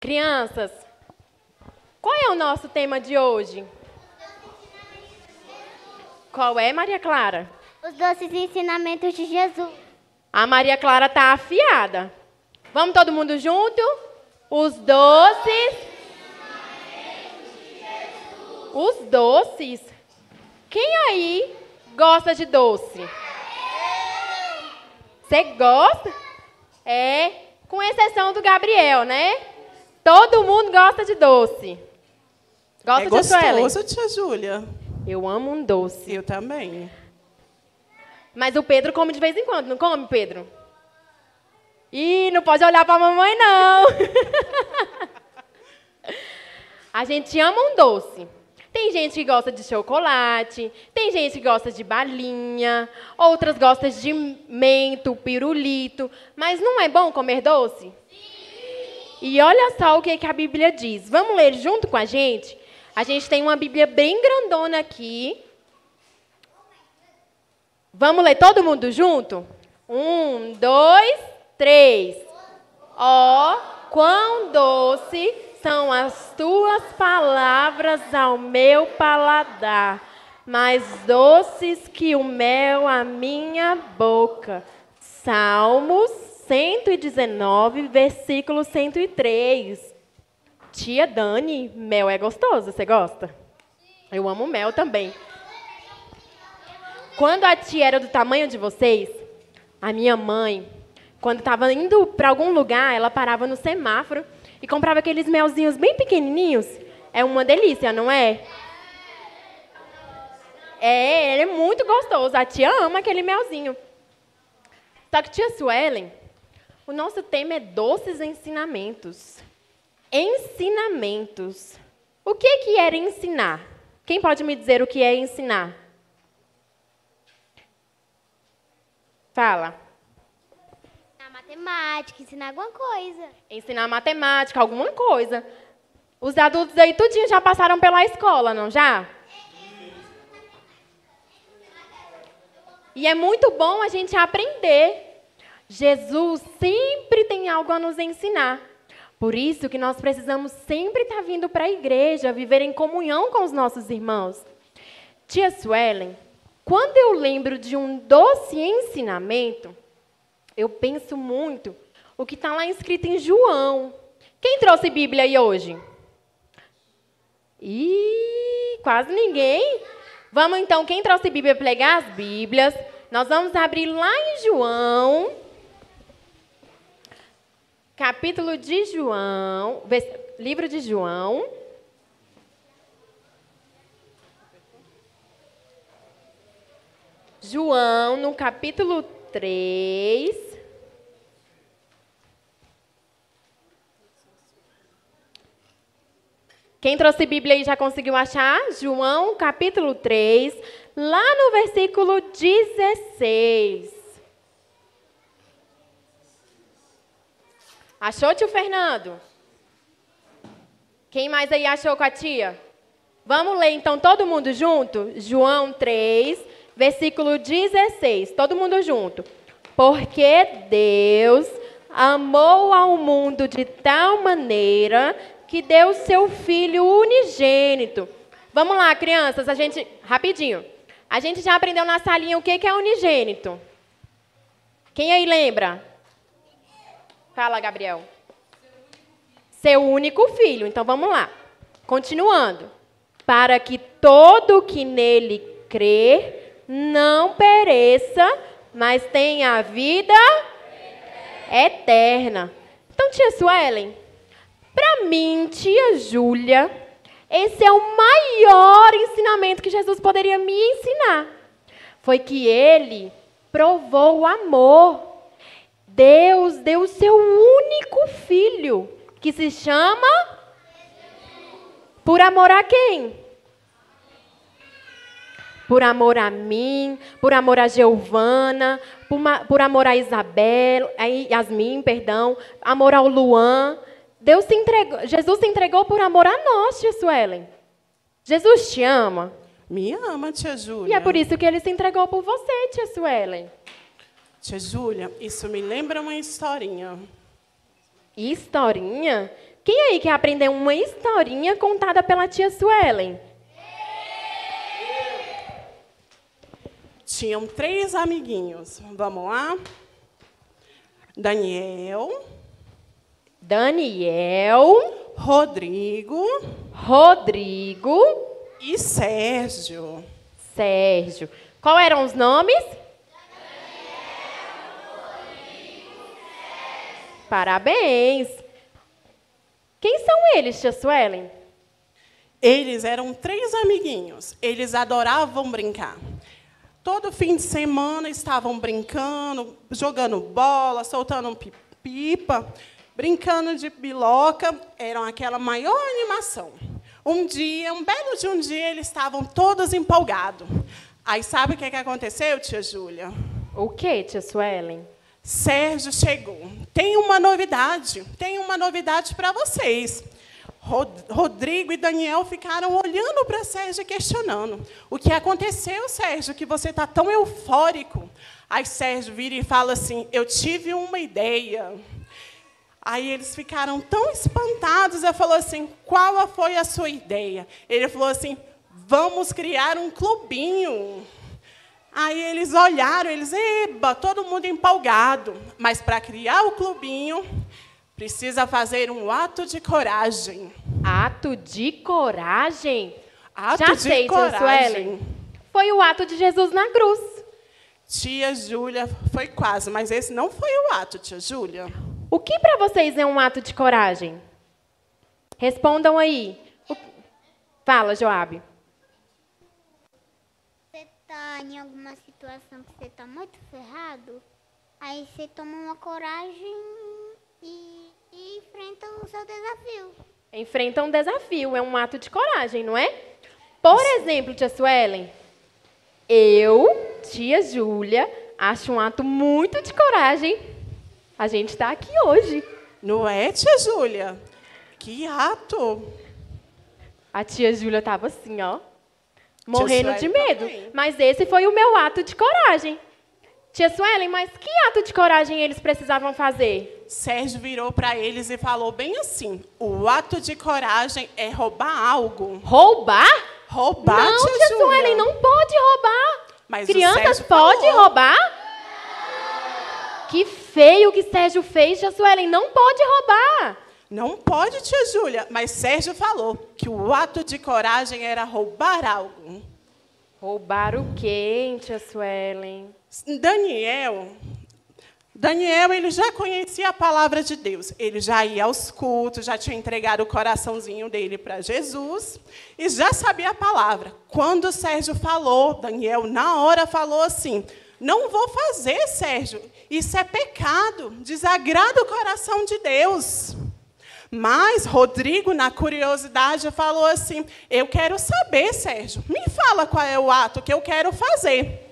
Crianças, qual é o nosso tema de hoje? Qual é, Maria Clara? Os doces ensinamentos de Jesus. A Maria Clara está afiada. Vamos todo mundo junto? Os doces. Os doces. Quem aí gosta de doce? Você gosta? É, com exceção do Gabriel, né? Todo mundo gosta de doce. Gosta É de Suelen? gostoso, tia Júlia. Eu amo um doce. Eu também. Mas o Pedro come de vez em quando, não come, Pedro? Ih, não pode olhar para a mamãe, não. A gente ama um doce. Tem gente que gosta de chocolate, tem gente que gosta de balinha, outras gostam de mento, pirulito. Mas não é bom comer doce? E olha só o que a Bíblia diz. Vamos ler junto com a gente? A gente tem uma Bíblia bem grandona aqui. Vamos ler todo mundo junto? 1, 2, 3. Ó, quão doce são as tuas palavras ao meu paladar, mais doces que o mel à minha boca. Salmos 119, versículo 103. Tia Dani, mel é gostoso, você gosta? Eu amo mel também. Quando a tia era do tamanho de vocês, a minha mãe, quando estava indo para algum lugar, ela parava no semáforo e comprava aqueles melzinhos bem pequenininhos. É uma delícia, não é? É, ele é muito gostoso. A tia ama aquele melzinho. Só que, tia Suelen, o nosso tema é doces ensinamentos. Ensinamentos. O que era ensinar? Quem pode me dizer o que é ensinar? Fala. Ensinar matemática, ensinar alguma coisa. Ensinar matemática, alguma coisa. Os adultos aí tudinho já passaram pela escola, não já? E é muito bom a gente aprender. Jesus sempre tem algo a nos ensinar. Por isso que nós precisamos sempre estar vindo para a igreja, viver em comunhão com os nossos irmãos. Tia Suelen, quando eu lembro de um doce ensinamento, eu penso muito o que está lá escrito em João. Quem trouxe Bíblia aí hoje? Ih, quase ninguém. Vamos então, quem trouxe Bíblia, pegar as Bíblias. Nós vamos abrir lá em João, capítulo de João, livro de João. João, no capítulo 3. Quem trouxe Bíblia aí já conseguiu achar? João, capítulo 3, lá no versículo 16. Achou, tio Fernando? Quem mais aí achou com a tia? Vamos ler então todo mundo junto? João 3, versículo 16. Todo mundo junto. Porque Deus amou ao mundo de tal maneira que deu seu Filho unigênito. Vamos lá, crianças, rapidinho. A gente já aprendeu na salinha o que é unigênito. Quem aí lembra? Fala, Gabriel. Seu único filho. Então, vamos lá. Continuando. Para que todo que nele crer não pereça, mas tenha a vida eterna. Então, tia Suelen, para mim, tia Júlia, esse é o maior ensinamento que Jesus poderia me ensinar. Foi que ele provou o amor. Deus deu o seu único filho, que se chama... Por amor a quem? Por amor a mim, por amor a Giovana, por amor a Isabel, a Yasmin, perdão, amor ao Luan. Jesus se entregou por amor a nós, tia Suelen. Jesus te ama? Me ama, tia Júlia. E é por isso que ele se entregou por você, tia Suelen. Tia Júlia, isso me lembra uma historinha. Historinha? Quem aí quer aprender uma historinha contada pela tia Suelen? Tinham 3 amiguinhos. Vamos lá? Daniel, Rodrigo e Sérgio. Qual eram os nomes? Parabéns. Quem são eles, tia Suelen? Eles eram 3 amiguinhos. Eles adoravam brincar. Todo fim de semana estavam brincando, jogando bola, soltando pipa, brincando de biloca. Eram aquela maior animação. Um belo dia, eles estavam todos empolgados. Aí sabe o que aconteceu, tia Júlia? O que, tia Suelen? Sérgio chegou. Tem uma novidade para vocês. Rodrigo e Daniel ficaram olhando para Sérgio e questionando. O que aconteceu, Sérgio, que você está tão eufórico? Aí Sérgio vira e fala assim, eu tive uma ideia. Aí eles ficaram tão espantados, eu falou assim, qual foi a sua ideia? Ele falou assim, vamos criar um clubinho. Aí eles olharam, eba, todo mundo empolgado. Mas para criar o clubinho, precisa fazer um ato de coragem. Ato de coragem? Ato Já de sei, coragem. tia Suelen. Foi o ato de Jesus na cruz. Tia Júlia, foi quase, mas esse não foi o ato, tia Júlia. O que para vocês é um ato de coragem? Respondam aí. Fala, Joabe. Você está em alguma situação que você está muito ferrado, aí você toma uma coragem e enfrenta o seu desafio. Enfrenta um desafio, é um ato de coragem, não é? Por exemplo, tia Suelen, eu, tia Júlia, acho um ato muito de coragem. A gente está aqui hoje. Não é, tia Júlia? Que ato! A tia Júlia estava assim, ó, morrendo de medo. Também. Mas esse foi o meu ato de coragem. Tia Suelen, mas que ato de coragem eles precisavam fazer? Sérgio virou para eles e falou bem assim, o ato de coragem é roubar algo. Roubar? Roubar, Não, tia tia Júlia. Suelen, não pode roubar. Mas o Crianças Sérgio podem falou. roubar? Que feio que Sérgio fez, tia Suelen, não pode roubar. Não pode, tia Júlia, mas Sérgio falou que o ato de coragem era roubar algo. Roubar o quê, tia Suelen? Daniel, ele já conhecia a palavra de Deus. Ele já ia aos cultos, já tinha entregado o coraçãozinho dele para Jesus e já sabia a palavra. Quando o Sérgio falou, Daniel, na hora, falou assim, não vou fazer, Sérgio, isso é pecado, desagrada o coração de Deus. Mas Rodrigo, na curiosidade, falou assim, eu quero saber, Sérgio, me fala qual é o ato que eu quero fazer.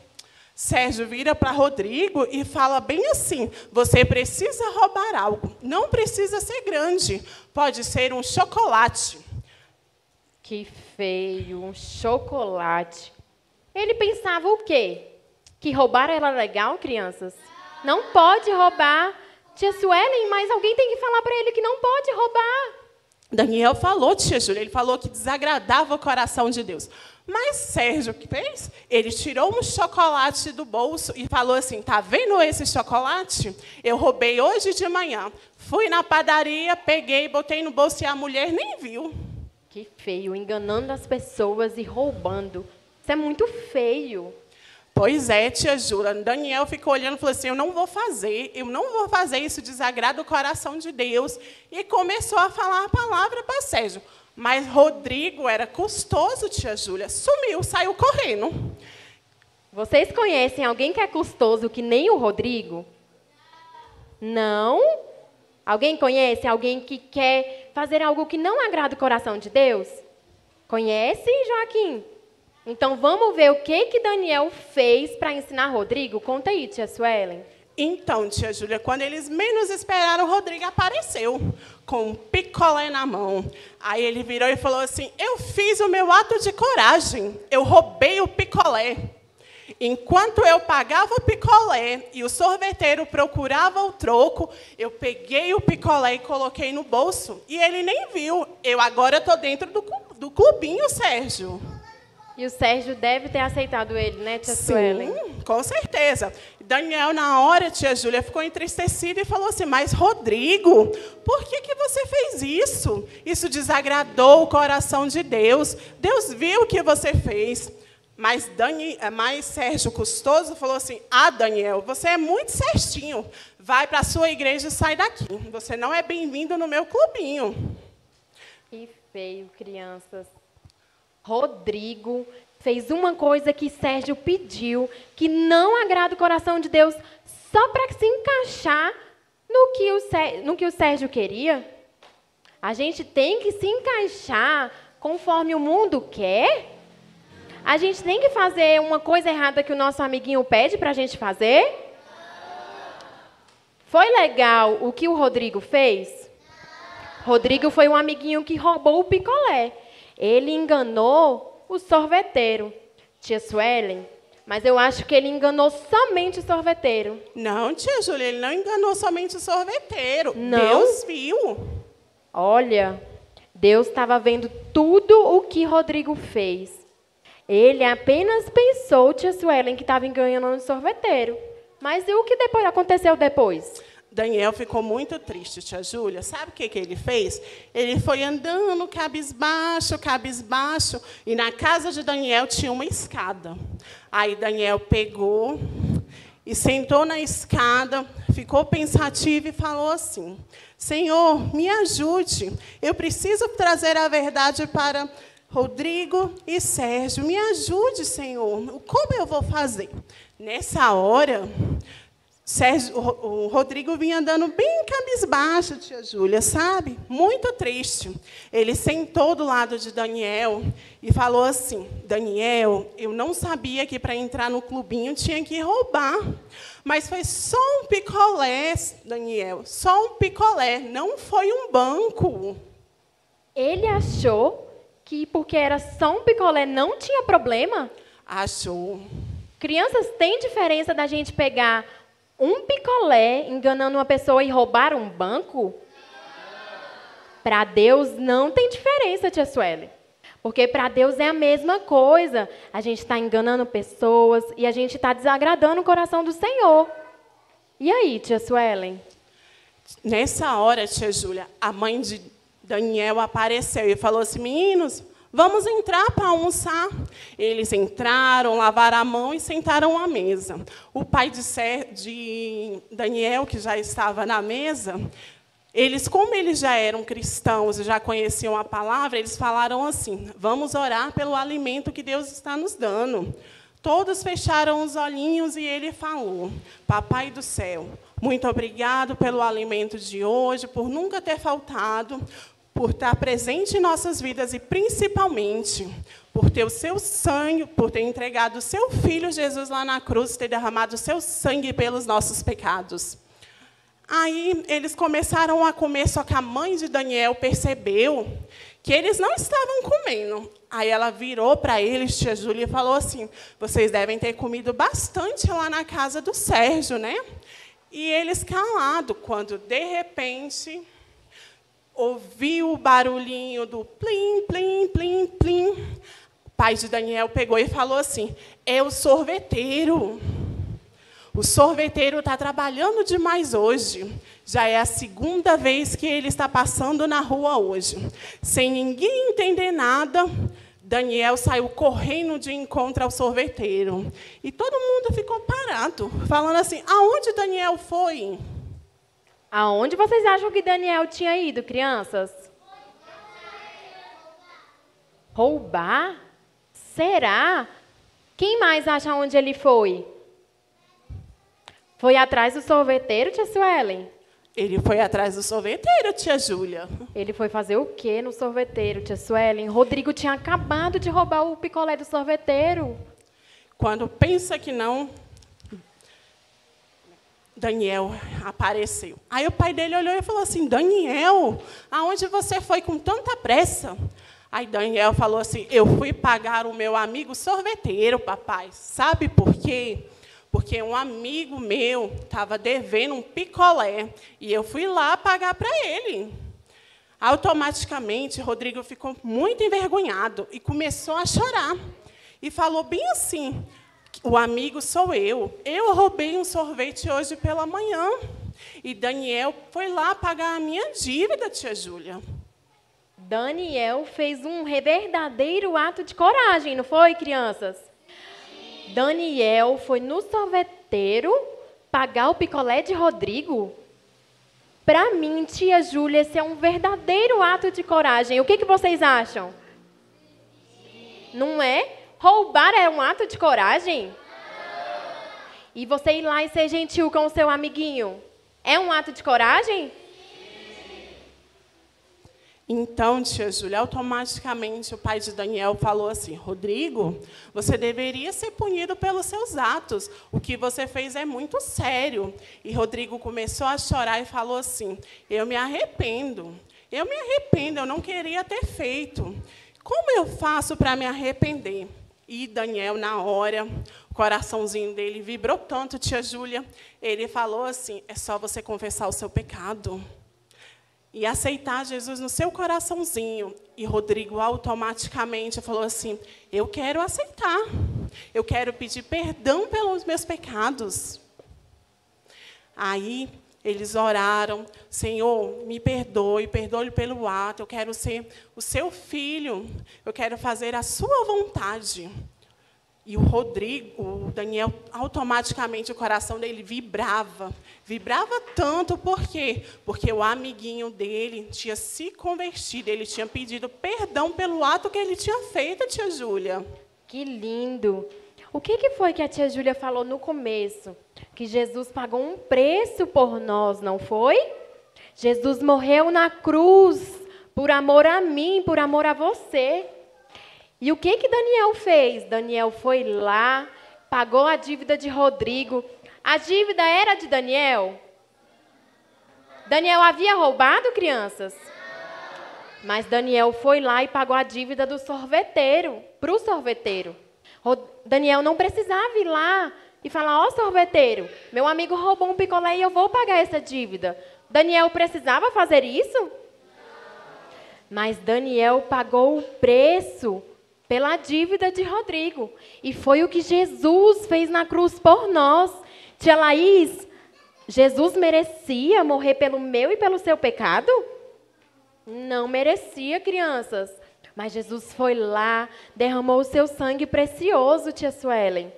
Sérgio vira para Rodrigo e fala bem assim, você precisa roubar algo, não precisa ser grande, pode ser um chocolate. Que feio, um chocolate. Ele pensava o quê? Que roubar era legal, crianças? Não pode roubar. Tia Suelen, mas alguém tem que falar para ele que não pode roubar. Daniel falou, tia Júlia, ele falou que desagradava o coração de Deus. Mas Sérgio, o que fez? Ele tirou um chocolate do bolso e falou assim, tá vendo esse chocolate? Eu roubei hoje de manhã. Fui na padaria, peguei, botei no bolso e a mulher nem viu. Que feio, enganando as pessoas e roubando. Isso é muito feio. Pois é, tia Júlia. Daniel ficou olhando e falou assim, eu não vou fazer, isso desagrada o coração de Deus. E começou a falar a palavra para Sérgio. Mas Rodrigo era custoso, tia Júlia. Sumiu, saiu correndo. Vocês conhecem alguém que é custoso que nem o Rodrigo? Não? Alguém conhece alguém que quer fazer algo que não agrada o coração de Deus? Conhece, Joaquim? Então, vamos ver o que Daniel fez para ensinar Rodrigo? Conta aí, tia Suelen. Então, tia Júlia, quando eles menos esperaram, o Rodrigo apareceu com um picolé na mão. Aí ele virou e falou assim, eu fiz o meu ato de coragem, eu roubei o picolé. Enquanto eu pagava o picolé e o sorveteiro procurava o troco, eu peguei o picolé e coloquei no bolso. E ele nem viu. Eu agora estou dentro do clubinho, Sérgio. E o Sérgio deve ter aceitado ele, né, tia Suelen? Sim, com certeza. Daniel, na hora, tia Júlia, ficou entristecida e falou assim, mas, Rodrigo, por que você fez isso? Isso desagradou o coração de Deus. Deus viu o que você fez. Mas Sérgio Custoso falou assim, Daniel, você é muito certinho. Vai para a sua igreja e sai daqui. Você não é bem-vindo no meu clubinho. Que feio, crianças. Rodrigo fez uma coisa que Sérgio pediu, que não agrada o coração de Deus, só para se encaixar no que o Sérgio queria. A gente tem que se encaixar conforme o mundo quer. A gente tem que fazer uma coisa errada que o nosso amiguinho pede para a gente fazer. Foi legal o que o Rodrigo fez? Rodrigo foi um amiguinho que roubou o picolé. Ele enganou o sorveteiro, tia Suelen, mas eu acho que ele enganou somente o sorveteiro. Não, tia Júlia, ele não enganou somente o sorveteiro. Não? Deus viu. Olha, Deus estava vendo tudo o que Rodrigo fez. Ele apenas pensou, tia Suelen, que estava enganando o sorveteiro. Mas e o que aconteceu depois? Daniel ficou muito triste, tia Júlia. Sabe o que ele fez? Ele foi andando cabisbaixo, cabisbaixo, e na casa de Daniel tinha uma escada. Aí Daniel pegou e sentou na escada, ficou pensativo e falou assim, Senhor, me ajude, eu preciso trazer a verdade para Rodrigo e Sérgio. Me ajude, Senhor, como eu vou fazer? Nessa hora, o Rodrigo vinha andando bem cabisbaixo, tia Júlia, sabe? Muito triste. Ele sentou do lado de Daniel e falou assim, Daniel, eu não sabia que para entrar no clubinho tinha que roubar. Mas foi só um picolé, Daniel, só um picolé, não foi um banco. Ele achou que porque era só um picolé não tinha problema? Achou. Crianças, tem diferença da gente pegar um picolé enganando uma pessoa e roubar um banco? Para Deus não tem diferença, tia Suelen. Porque para Deus é a mesma coisa. A gente está enganando pessoas e a gente está desagradando o coração do Senhor. E aí, tia Suelen? Nessa hora, tia Júlia, a mãe de Daniel apareceu e falou assim, meninos, vamos entrar para almoçar. Eles entraram, lavaram a mão e sentaram à mesa. O pai de Daniel, que já estava na mesa, como eles já eram cristãos e já conheciam a palavra, eles falaram assim, vamos orar pelo alimento que Deus está nos dando. Todos fecharam os olhinhos e ele falou, Papai do céu, muito obrigado pelo alimento de hoje, por nunca ter faltado, por estar presente em nossas vidas e, principalmente, por ter o seu sangue, por ter entregado o seu Filho Jesus lá na cruz, ter derramado o seu sangue pelos nossos pecados. Aí, eles começaram a comer, só que a mãe de Daniel percebeu que eles não estavam comendo. Aí, ela virou para eles, tia Júlia, e falou assim, vocês devem ter comido bastante lá na casa do Sérgio, né? E eles calados, quando, de repente, ouviu o barulhinho do plim, plim, plim, plim. O pai de Daniel pegou e falou assim, é o sorveteiro. O sorveteiro está trabalhando demais hoje. Já é a segunda vez que ele está passando na rua hoje. Sem ninguém entender nada, Daniel saiu correndo de encontro ao sorveteiro. E todo mundo ficou parado, falando assim, aonde Daniel foi? Aonde vocês acham que Daniel tinha ido, crianças? Roubar? Será? Quem mais acha onde ele foi? Foi atrás do sorveteiro, tia Suelen? Ele foi atrás do sorveteiro, tia Júlia. Ele foi fazer o quê no sorveteiro, tia Suelen? Rodrigo tinha acabado de roubar o picolé do sorveteiro. Quando pensa que não, Daniel apareceu. Aí o pai dele olhou e falou assim, Daniel, aonde você foi com tanta pressa? Aí Daniel falou assim, eu fui pagar o meu amigo sorveteiro, papai. Sabe por quê? Porque um amigo meu estava devendo um picolé e eu fui lá pagar para ele. Automaticamente, Rodrigo ficou muito envergonhado e começou a chorar. E falou bem assim, o amigo sou eu roubei um sorvete hoje pela manhã. E Daniel foi lá pagar a minha dívida, tia Júlia. Daniel fez um verdadeiro ato de coragem, não foi, crianças? Daniel foi no sorveteiro pagar o picolé de Rodrigo. Para mim, tia Júlia, esse é um verdadeiro ato de coragem. O que vocês acham? Não é? Roubar é um ato de coragem? E você ir lá e ser gentil com o seu amiguinho, é um ato de coragem? Então, tia Júlia, automaticamente o pai de Daniel falou assim, Rodrigo, você deveria ser punido pelos seus atos. O que você fez é muito sério. E Rodrigo começou a chorar e falou assim, eu me arrependo, eu não queria ter feito. Como eu faço para me arrepender? E Daniel, na hora, o coraçãozinho dele vibrou tanto, tia Júlia, ele falou assim, é só você confessar o seu pecado e aceitar Jesus no seu coraçãozinho. E Rodrigo automaticamente falou assim, eu quero aceitar, eu quero pedir perdão pelos meus pecados. Aí eles oraram, Senhor, me perdoe pelo ato, eu quero ser o seu filho, eu quero fazer a sua vontade. E o Daniel, automaticamente o coração dele vibrava tanto, por quê? Porque o amiguinho dele tinha se convertido, ele tinha pedido perdão pelo ato que ele tinha feito, tia Júlia. Que lindo! O que foi que a tia Júlia falou no começo? Que Jesus pagou um preço por nós, não foi? Jesus morreu na cruz por amor a mim, por amor a você. E o que Daniel fez? Daniel foi lá, pagou a dívida de Rodrigo. A dívida era de Daniel? Daniel havia roubado, crianças? Mas Daniel foi lá e pagou a dívida do sorveteiro, para o sorveteiro. Daniel não precisava ir lá e falar, ó, sorveteiro, meu amigo roubou um picolé e eu vou pagar essa dívida. Daniel precisava fazer isso? Mas Daniel pagou o preço pela dívida de Rodrigo. E foi o que Jesus fez na cruz por nós. Tia Laís, Jesus merecia morrer pelo meu e pelo seu pecado? Não merecia, crianças. Mas Jesus foi lá, derramou o seu sangue precioso, tia Suelen.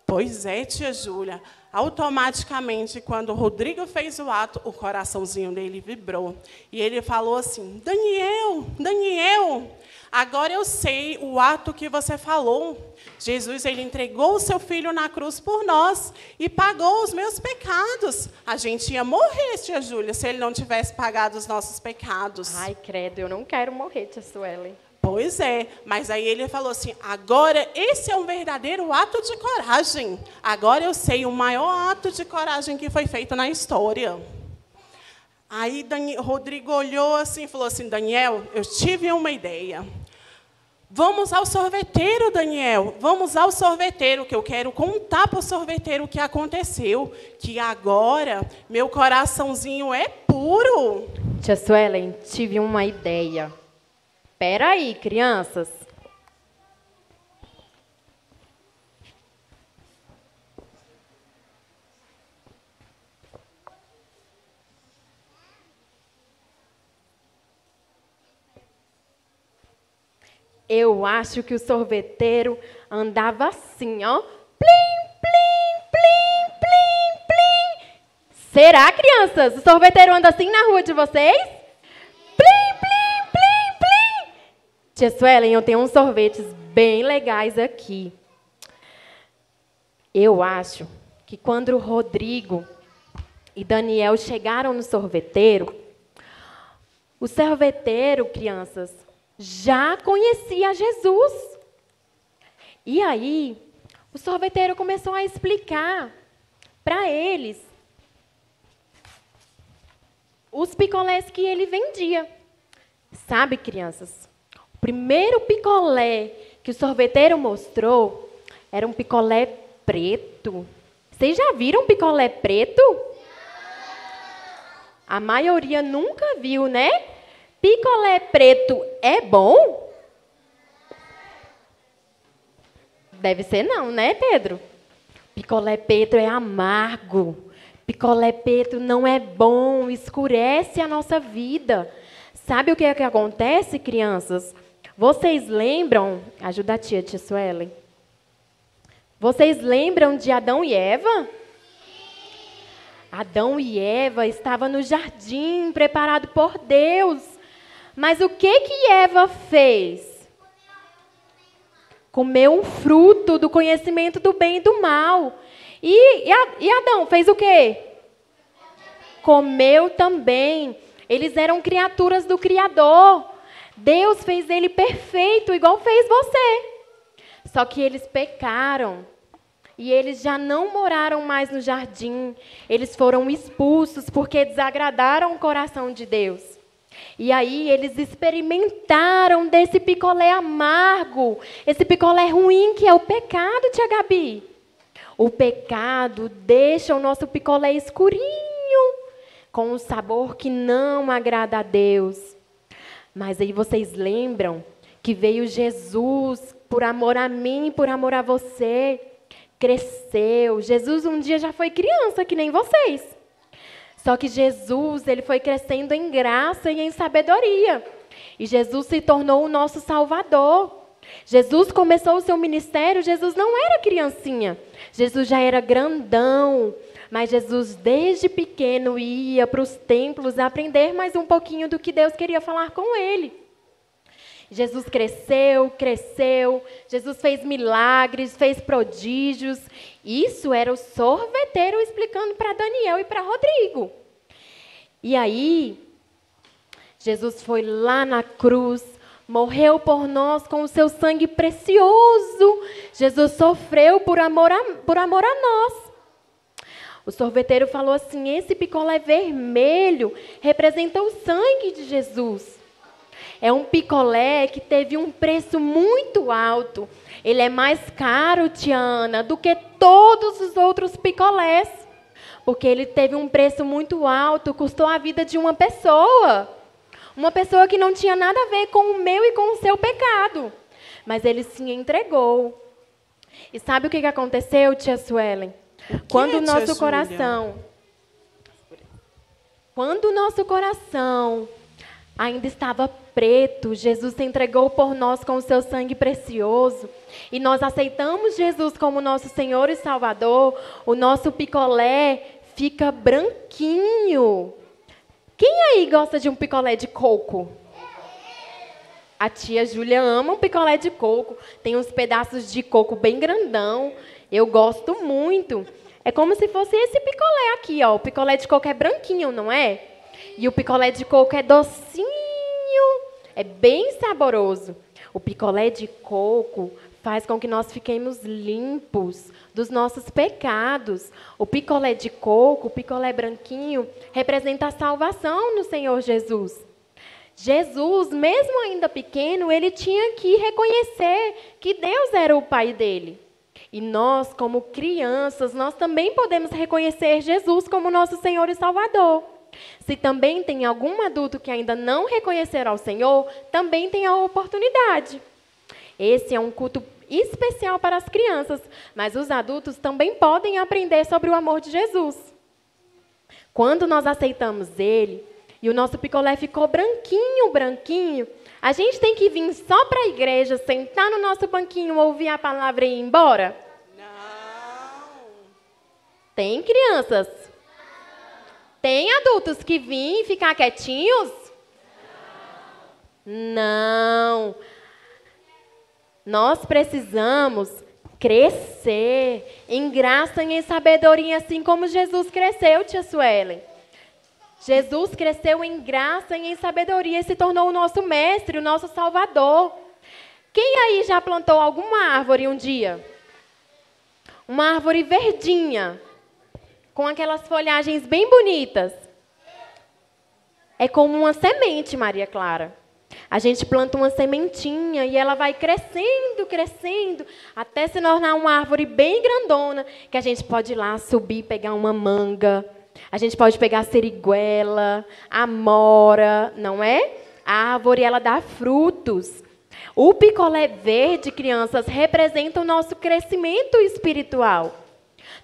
Pois é, tia Júlia. Automaticamente, quando o Rodrigo fez o ato, o coraçãozinho dele vibrou. E ele falou assim, Daniel, agora eu sei o ato que você falou. Jesus, ele entregou o seu filho na cruz por nós e pagou os meus pecados. A gente ia morrer, tia Júlia, se ele não tivesse pagado os nossos pecados. Ai, credo, eu não quero morrer, tia Suelen. Pois é, mas aí ele falou assim, agora esse é um verdadeiro ato de coragem. Agora eu sei o maior ato de coragem que foi feito na história. Aí Rodrigo olhou assim e falou assim, Daniel, eu tive uma ideia. Vamos ao sorveteiro, Daniel. Vamos ao sorveteiro, que eu quero contar para o sorveteiro o que aconteceu. Que agora meu coraçãozinho é puro. Tia Suelen, tive uma ideia. Espera aí, crianças. Eu acho que o sorveteiro andava assim, ó. Plim, plim, plim, plim, plim. Será, crianças? O sorveteiro anda assim na rua de vocês? Plim, plim, plim, plim. Tia Suelen, eu tenho uns sorvetes bem legais aqui. Eu acho que quando o Rodrigo e Daniel chegaram no sorveteiro, o sorveteiro, crianças, já conhecia Jesus. E aí, o sorveteiro começou a explicar para eles os picolés que ele vendia. Sabe, crianças, o primeiro picolé que o sorveteiro mostrou era um picolé preto. Vocês já viram um picolé preto? A maioria nunca viu, né? Picolé preto é bom? Deve ser não, né, Pedro? Picolé preto é amargo. Picolé preto não é bom, escurece a nossa vida. Sabe o que é que acontece, crianças? Vocês lembram... Ajuda a tia Suelen. Vocês lembram de Adão e Eva? Adão e Eva estavam no jardim, preparado por Deus. Mas o que Eva fez? Comeu um fruto do conhecimento do bem e do mal. E Adão fez o quê? Comeu também. Eles eram criaturas do Criador. Deus fez ele perfeito, igual fez você. Só que eles pecaram. E eles já não moraram mais no jardim. Eles foram expulsos porque desagradaram o coração de Deus. E aí eles experimentaram desse picolé amargo, esse picolé ruim que é o pecado, tia Gabi. O pecado deixa o nosso picolé escurinho, com um sabor que não agrada a Deus. Mas aí vocês lembram que veio Jesus por amor a mim, por amor a você. Cresceu. Jesus um dia já foi criança, que nem vocês. Só que Jesus, ele foi crescendo em graça e em sabedoria. E Jesus se tornou o nosso Salvador. Jesus começou o seu ministério, Jesus não era criancinha. Jesus já era grandão. Mas Jesus, desde pequeno, ia para os templos aprender mais um pouquinho do que Deus queria falar com ele. Jesus cresceu. Jesus fez milagres, fez prodígios. Isso era o sorveteiro explicando para Daniel e para Rodrigo. E aí, Jesus foi lá na cruz, morreu por nós com o seu sangue precioso. Jesus sofreu por amor a nós. O sorveteiro falou assim: esse picolé vermelho representa o sangue de Jesus. É um picolé que teve um preço muito alto. Ele é mais caro, tia Ana, do que todos os outros picolés. Porque ele teve um preço muito alto, custou a vida de uma pessoa. Uma pessoa que não tinha nada a ver com o meu e com o seu pecado. Mas ele se entregou. E sabe o que aconteceu, tia Suelen? Quando o nosso coração ainda estava preto, Jesus se entregou por nós com o seu sangue precioso, e nós aceitamos Jesus como nosso Senhor e Salvador, o nosso picolé fica branquinho. Quem aí gosta de um picolé de coco? A tia Júlia ama um picolé de coco, tem uns pedaços de coco bem grandão, eu gosto muito. É como se fosse esse picolé aqui, ó. O picolé de coco é branquinho, não é? E o picolé de coco é docinho, é bem saboroso. O picolé de coco faz com que nós fiquemos limpos dos nossos pecados. O picolé de coco, o picolé branquinho, representa a salvação no Senhor Jesus. Jesus, mesmo ainda pequeno, ele tinha que reconhecer que Deus era o Pai dele. E nós, como crianças, nós também podemos reconhecer Jesus como nosso Senhor e Salvador. Se também tem algum adulto que ainda não reconhecer ao Senhor, também tem a oportunidade. Esse é um culto especial para as crianças, mas os adultos também podem aprender sobre o amor de Jesus. Quando nós aceitamos Ele, e o nosso picolé ficou branquinho, a gente tem que vir só para a igreja, sentar no nosso banquinho, ouvir a palavra e ir embora? Não. Tem crianças? Tem adultos que vêm e ficar quietinhos? Não. Nós precisamos crescer em graça e em sabedoria, assim como Jesus cresceu, tia Suelen. Jesus cresceu em graça e em sabedoria e se tornou o nosso mestre, o nosso salvador. Quem aí já plantou alguma árvore um dia? Uma árvore verdinha, com aquelas folhagens bem bonitas. É como uma semente, Maria Clara. A gente planta uma sementinha e ela vai crescendo, crescendo, até se tornar uma árvore bem grandona, que a gente pode ir lá subir, pegar uma manga, a gente pode pegar a siriguela, a amora, não é? A árvore, ela dá frutos. O picolé verde, crianças, representa o nosso crescimento espiritual.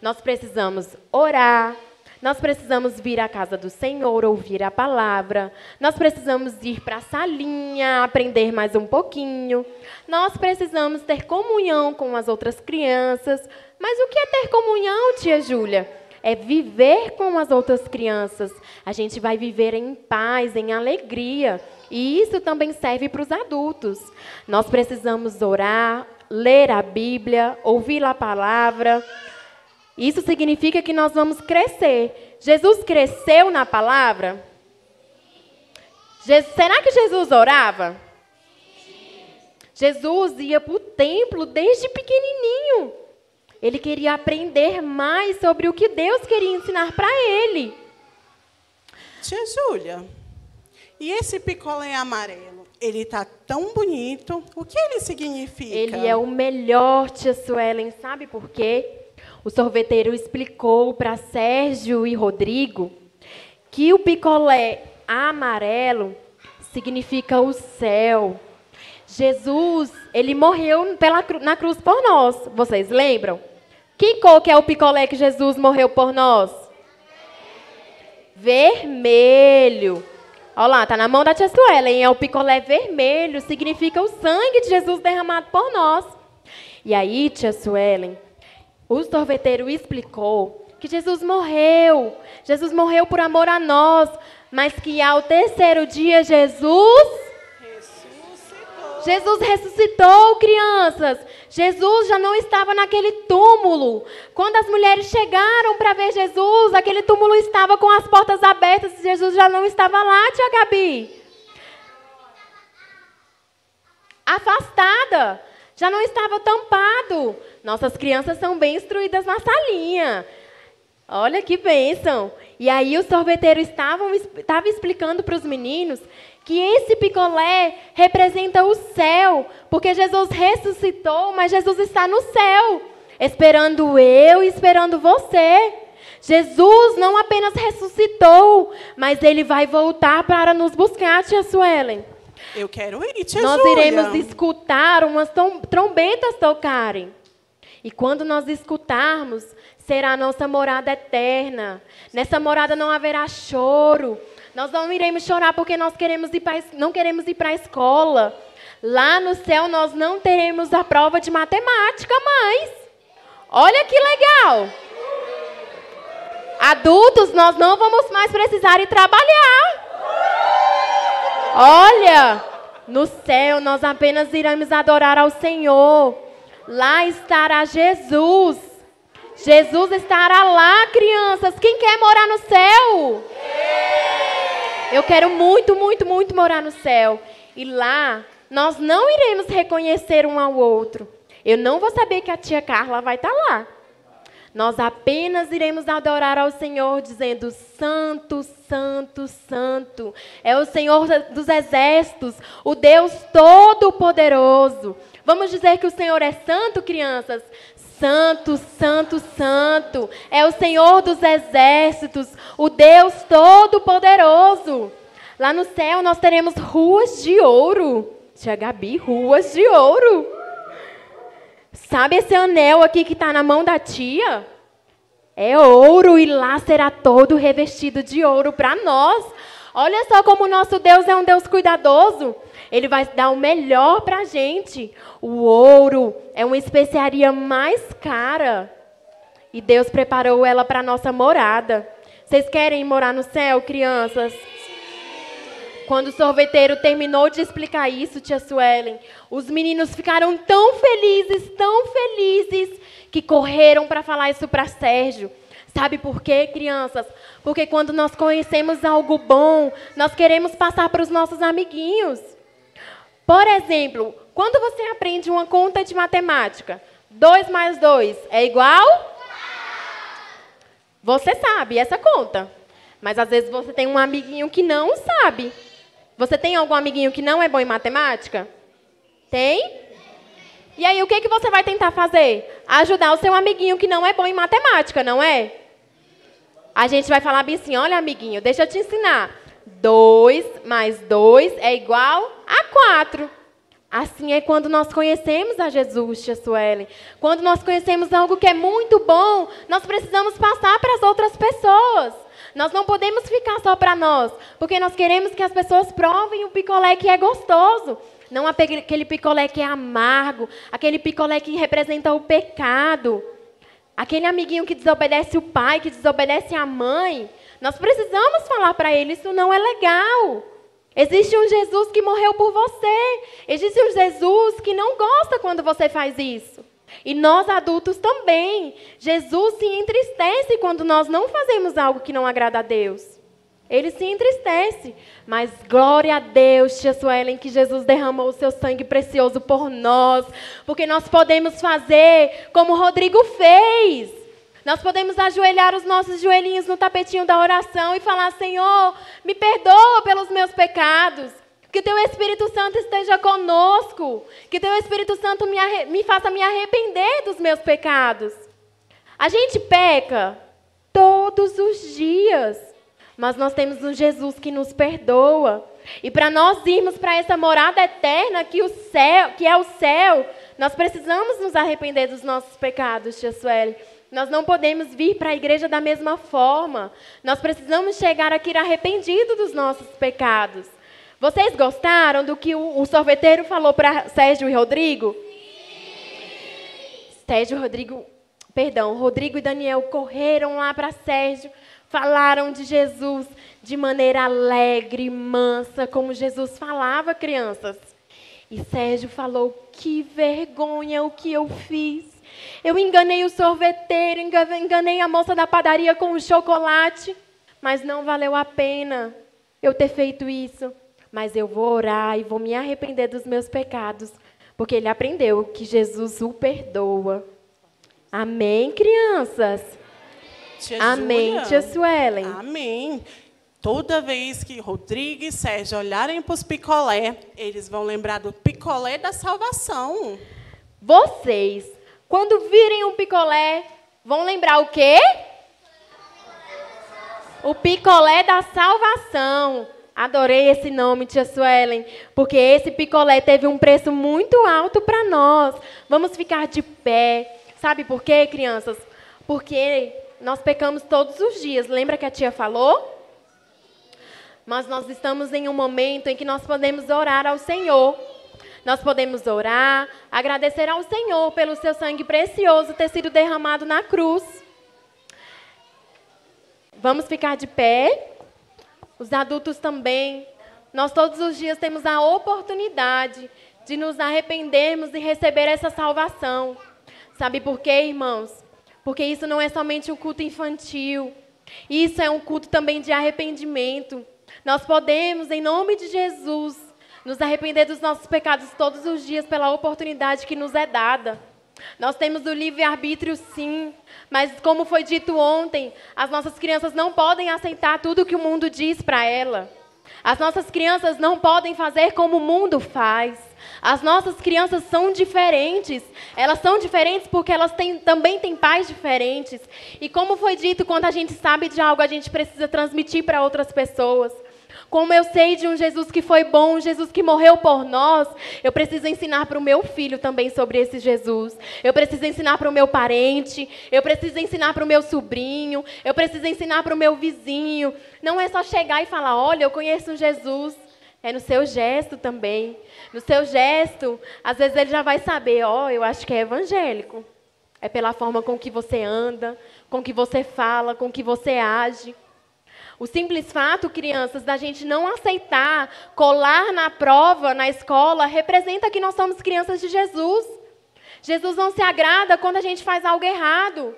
Nós precisamos orar, nós precisamos vir à casa do Senhor, ouvir a palavra. Nós precisamos ir para a salinha, aprender mais um pouquinho. Nós precisamos ter comunhão com as outras crianças. Mas o que é ter comunhão, tia Júlia? É viver com as outras crianças. A gente vai viver em paz, em alegria. E isso também serve para os adultos. Nós precisamos orar, ler a Bíblia, ouvir a palavra. Isso significa que nós vamos crescer. Jesus cresceu na palavra? Será que Jesus orava? Jesus ia para o templo desde pequenininho. Ele queria aprender mais sobre o que Deus queria ensinar para ele. Tia Júlia, e esse picolé amarelo? Ele está tão bonito. O que ele significa? Ele é o melhor, tia Suelen. Sabe por quê? O sorveteiro explicou para Sérgio e Rodrigo que o picolé amarelo significa o céu. Jesus, ele morreu na cruz por nós. Vocês lembram? Que cor que é o picolé que Jesus morreu por nós? Vermelho. Olha lá, está na mão da tia Suelen. É o picolé vermelho, significa o sangue de Jesus derramado por nós. E aí, tia Suelen, o sorveteiro explicou que Jesus morreu por amor a nós, mas que ao terceiro dia Jesus ressuscitou, crianças. Jesus já não estava naquele túmulo. Quando as mulheres chegaram para ver Jesus, aquele túmulo estava com as portas abertas, Jesus já não estava lá, tia Gabi. Afastada. Já não estava tampado. Nossas crianças são bem instruídas na salinha. Olha que bênção. E aí o sorveteiro estava explicando para os meninos que esse picolé representa o céu, porque Jesus ressuscitou, mas Jesus está no céu, esperando eu e esperando você. Jesus não apenas ressuscitou, mas ele vai voltar para nos buscar, tia Suelen. Eu quero ir, tia Nós Júlia. iremos escutar umas trombetas tocarem. E quando nós escutarmos, será a nossa morada eterna. Nessa morada não haverá choro. Nós não iremos chorar porque nós não queremos ir para a escola. Lá no céu nós não teremos a prova de matemática mais. Olha que legal. Adultos, nós não vamos mais precisar ir trabalhar. Olha, no céu nós apenas iremos adorar ao Senhor. Lá estará Jesus. Jesus estará lá, crianças. Quem quer morar no céu? Eu quero muito, muito, muito morar no céu. E lá nós não iremos reconhecer um ao outro. Eu não vou saber que a tia Carla vai estar lá. Nós apenas iremos adorar ao Senhor dizendo: Santo, Santo, Santo. É o Senhor dos exércitos, o Deus Todo-Poderoso. Vamos dizer que o Senhor é santo, crianças? Santo, Santo, Santo. É o Senhor dos exércitos, o Deus Todo-Poderoso. Lá no céu nós teremos ruas de ouro. Tia Gabi, ruas de ouro. Sabe esse anel aqui que está na mão da tia? É ouro e lá será todo revestido de ouro para nós. Olha só como o nosso Deus é um Deus cuidadoso. Ele vai dar o melhor para a gente. O ouro é uma especiaria mais cara. E Deus preparou ela para a nossa morada. Vocês querem morar no céu, crianças? Quando o sorveteiro terminou de explicar isso, tia Suelen, os meninos ficaram tão felizes, que correram para falar isso para Sérgio. Sabe por quê, crianças? Porque quando nós conhecemos algo bom, nós queremos passar para os nossos amiguinhos. Por exemplo, quando você aprende uma conta de matemática, 2 mais 2 é igual? Você sabe essa conta. Mas às vezes você tem um amiguinho que não sabe. Você tem algum amiguinho que não é bom em matemática? Tem? E aí, o que você vai tentar fazer? Ajudar o seu amiguinho que não é bom em matemática, não é? A gente vai falar bem assim, olha, amiguinho, deixa eu te ensinar. 2 mais 2 é igual a 4. Assim é quando nós conhecemos a Jesus, tia Suelen. Quando nós conhecemos algo que é muito bom, nós precisamos passar para as outras pessoas. Nós não podemos ficar só para nós, porque nós queremos que as pessoas provem o picolé que é gostoso. Não aquele picolé que é amargo, aquele picolé que representa o pecado. Aquele amiguinho que desobedece o pai, que desobedece a mãe. Nós precisamos falar para ele, isso não é legal. Existe um Jesus que morreu por você. Existe um Jesus que não gosta quando você faz isso. E nós adultos também. Jesus se entristece quando nós não fazemos algo que não agrada a Deus. Ele se entristece. Mas glória a Deus, tia Suelen, que Jesus derramou o seu sangue precioso por nós. Porque nós podemos fazer como o Rodrigo fez. Nós podemos ajoelhar os nossos joelhinhos no tapetinho da oração e falar, Senhor, me perdoa pelos meus pecados. Que Teu Espírito Santo esteja conosco. Que Teu Espírito Santo me faça me arrepender dos meus pecados. A gente peca todos os dias. Mas nós temos um Jesus que nos perdoa. E para nós irmos para essa morada eterna que é o céu, nós precisamos nos arrepender dos nossos pecados, tia Sueli. Nós não podemos vir para a igreja da mesma forma. Nós precisamos chegar aqui arrependidos dos nossos pecados. Vocês gostaram do que o sorveteiro falou para Sérgio e Rodrigo? Sim. Rodrigo e Daniel correram lá para Sérgio, falaram de Jesus de maneira alegre, mansa, como Jesus falava, crianças. E Sérgio falou, que vergonha o que eu fiz. Eu enganei o sorveteiro, enganei a moça da padaria com o chocolate, mas não valeu a pena eu ter feito isso. Mas eu vou orar e vou me arrepender dos meus pecados, porque ele aprendeu que Jesus o perdoa. Amém, crianças? Tia Amém, Júlia? tia Suelen? Amém. Toda vez que Rodrigo e Sérgio olharem para os picolé, eles vão lembrar do picolé da salvação. Vocês, quando virem um picolé, vão lembrar o quê? O picolé da salvação. Adorei esse nome, tia Suelen, porque esse picolé teve um preço muito alto para nós. Vamos ficar de pé. Sabe por quê, crianças? Porque nós pecamos todos os dias. Lembra que a tia falou? Mas nós estamos em um momento em que nós podemos orar ao Senhor. Nós podemos orar, agradecer ao Senhor pelo seu sangue precioso ter sido derramado na cruz. Vamos ficar de pé. Os adultos também. Nós todos os dias temos a oportunidade de nos arrependermos e receber essa salvação. Sabe por quê, irmãos? Porque isso não é somente um culto infantil. Isso é um culto também de arrependimento. Nós podemos, em nome de Jesus, nos arrepender dos nossos pecados todos os dias pela oportunidade que nos é dada. Nós temos o livre-arbítrio, sim, mas como foi dito ontem, as nossas crianças não podem aceitar tudo que o mundo diz para ela. As nossas crianças não podem fazer como o mundo faz. As nossas crianças são diferentes. Elas são diferentes porque elas também têm pais diferentes. E como foi dito, quando a gente sabe de algo, a gente precisa transmitir para outras pessoas. Como eu sei de um Jesus que foi bom, um Jesus que morreu por nós, eu preciso ensinar para o meu filho também sobre esse Jesus. Eu preciso ensinar para o meu parente, eu preciso ensinar para o meu sobrinho, eu preciso ensinar para o meu vizinho. Não é só chegar e falar, olha, eu conheço um Jesus. É no seu gesto também. No seu gesto, às vezes ele já vai saber, eu acho que é evangélico. É pela forma com que você anda, com que você fala, com que você age. O simples fato, crianças, da gente não aceitar colar na prova, na escola, representa que nós somos crianças de Jesus. Jesus não se agrada quando a gente faz algo errado.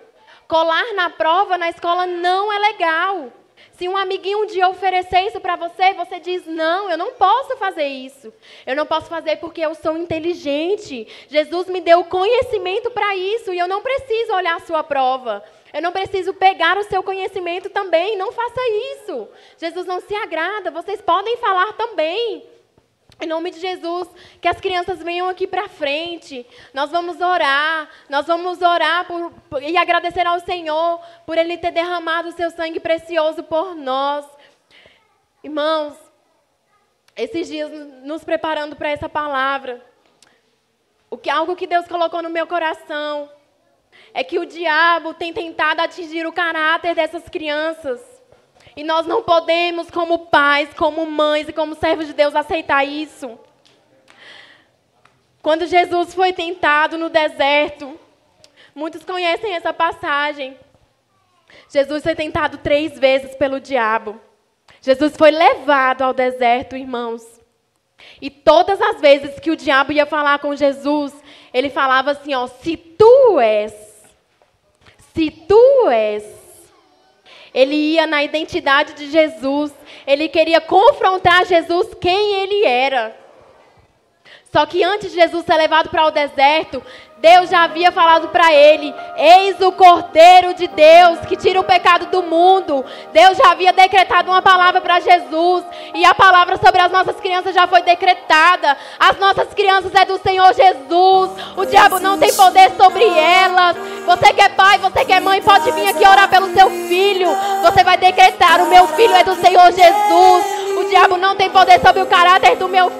Colar na prova, na escola, não é legal. Se um amiguinho um dia oferecer isso para você, você diz, não, eu não posso fazer isso. Eu não posso fazer porque eu sou inteligente. Jesus me deu conhecimento para isso e eu não preciso olhar a sua prova. Eu não preciso pegar o seu conhecimento também. Não faça isso. Jesus não se agrada. Vocês podem falar também. Em nome de Jesus, que as crianças venham aqui para frente. Nós vamos orar e agradecer ao Senhor por Ele ter derramado o seu sangue precioso por nós. Irmãos, esses dias nos preparando para essa palavra, algo que Deus colocou no meu coração é que o diabo tem tentado atingir o caráter dessas crianças. E nós não podemos, como pais, como mães e como servos de Deus, aceitar isso. Quando Jesus foi tentado no deserto, muitos conhecem essa passagem. Jesus foi tentado 3 vezes pelo diabo. Jesus foi levado ao deserto, irmãos. E todas as vezes que o diabo ia falar com Jesus, ele falava assim, ó, se tu és. Ele ia na identidade de Jesus. Ele queria confrontar Jesus quem ele era. Só que antes de Jesus ser levado para o deserto, Deus já havia falado para ele, eis o Cordeiro de Deus que tira o pecado do mundo. Deus já havia decretado uma palavra para Jesus. E a palavra sobre as nossas crianças já foi decretada. As nossas crianças é do Senhor Jesus. O diabo não tem poder sobre elas. Você que é pai, você que é mãe, pode vir aqui orar pelo seu filho. Você vai decretar, o meu filho é do Senhor Jesus. O diabo não tem poder sobre o caráter do meu filho.